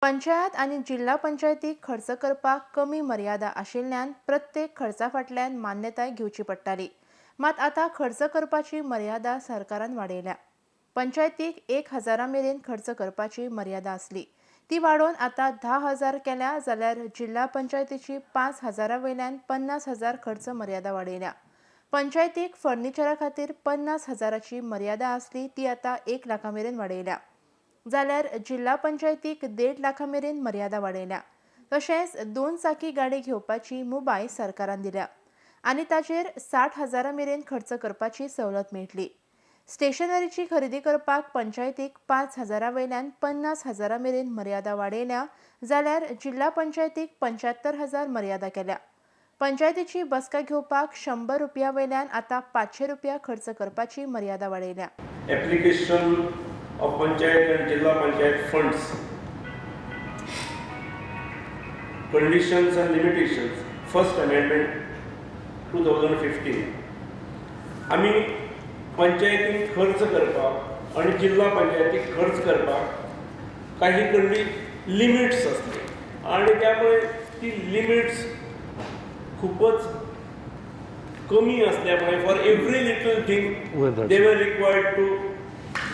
पंचायत आणि जिल्हा पंचायतीक खर्च करपाक कमी मर्यादा आशिल्ल्यान प्रत्येक खर्चा फाटल्यान मान्यताय घेवची पडटाली। मात आता खर्च करपाची मर्यादा सरकारान वाडयल्या। पंचायतीक 1,000 मेरेन खर्च करपाची मर्यादा असली, ती वाडोवन आता 10,000 केल्या, जाल्यार जिल्हा पंचायतीची 5,000 वयल्यान 50,000 खर्च मर्यादा वाडयल्या। पंचायतीक फर्निचरा खातीर 50,000ची मर्यादा असली, ती आता 1 लाखा मेरेन वाडयल्या। जाल्यार जिल्हा पंचायतीक 1.5 लाखा मेरेन मर्यादा वाडयल्या। तशेंच 2 चाकी गाडी घेवपाची मुबाय सरकारान दिल्या आनी ताचेर 60,000 मेरेन खर्च करपाची सवलत मेळटली। स्टेशनरीची खरेदी करपाक पंचायतीक 5,000 वयल्यान 50,000 मेरेन मर्यादा वाडयल्या, जाल्यार जिल्हा पंचायतीक 75,000 मर्यादा केल्या। पंचायतीची बसका घेवपाक 100 रुपया वयल्यान आता 500 रुपया खर्च करपाची मर्यादा वाडयल्या। Application of Panchayat and Jilla Panchayat funds, conditions and limitations, first amendment 2015. आम्ही पंचायतीक खर्च करपाक आणि जिल्हा पंचायतीक खर्च करपाक काही लिमिट्स असले आणि त्यामुळे ती लिमिट्स खूपच कमी असल्यामुळे for every little thing they were required to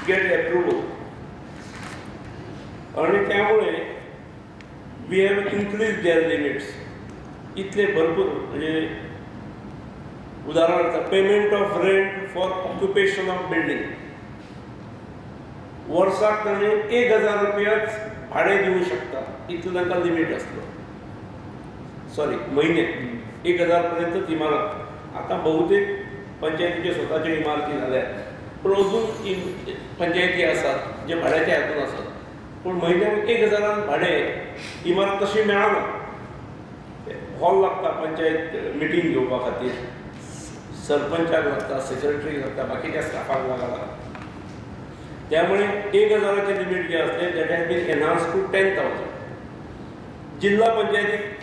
get approval आणि त्यामुळे we have increase their limits. इतले भरपूर म्हणजे उदाहरणार्थ payment of rent for occupation of building, वर्साक ताणे 1,000 रुपयाच भाडे देऊ शकता, इतलं तांकां लिमिट असतो। सॉरी, महिन्याक 1,000 पर्यंत इमारत। आता बहुतेक पंचायतीचे स्वतःचे इमारती झाल्यात, पण अजून पंचायती असतात जे भाड्याच्या हातून असतात, पण महिन्याक 1,000 भाडे इमारत तशी मेळना। हॉल लागता पंचायत मिटींग घेवपा खातीर, सरपंचाक लागता, सेक्रेटरीक लागता, बाकीच्या स्टाफाक लागता। त्यामुळे 1,000चे लिमिट जे असले that has been enhance to 10,000। जिल्हा पंचायतीक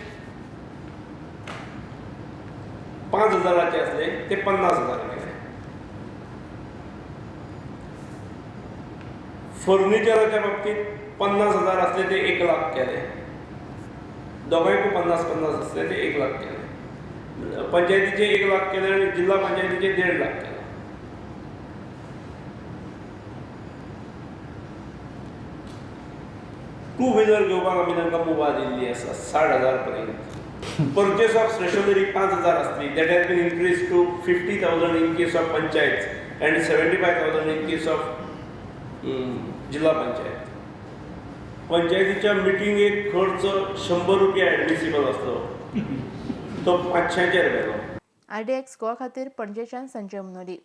5,000चे असले ते 50,000 केले। फर्निचराच्या बाबतीत 50,000 असले ते 1 लाख केले, दोघांकूय 50-50 असले ते 1 लाख केले। पंचायतीचे 1 लाख केले आणि जिल्हा पंचायतीचे 1.5 लाख केले। टू व्हीलर घेवपाक आमी तांकां मुभा दिल्ली आसा 60,000 पर्यंत। Purchase of stationery 5,000 असली, that has been increased to 50,000 in case of panchayats and 75,000 in case of जिल्हा पंचायत। पंचायतीच्या मिटिंगेक खर्च 100 रुपया ॲडमिसिबल असतो, तो 500 गेलो। IDX गोवा खातीर पणजेच्यान संजय मनोली।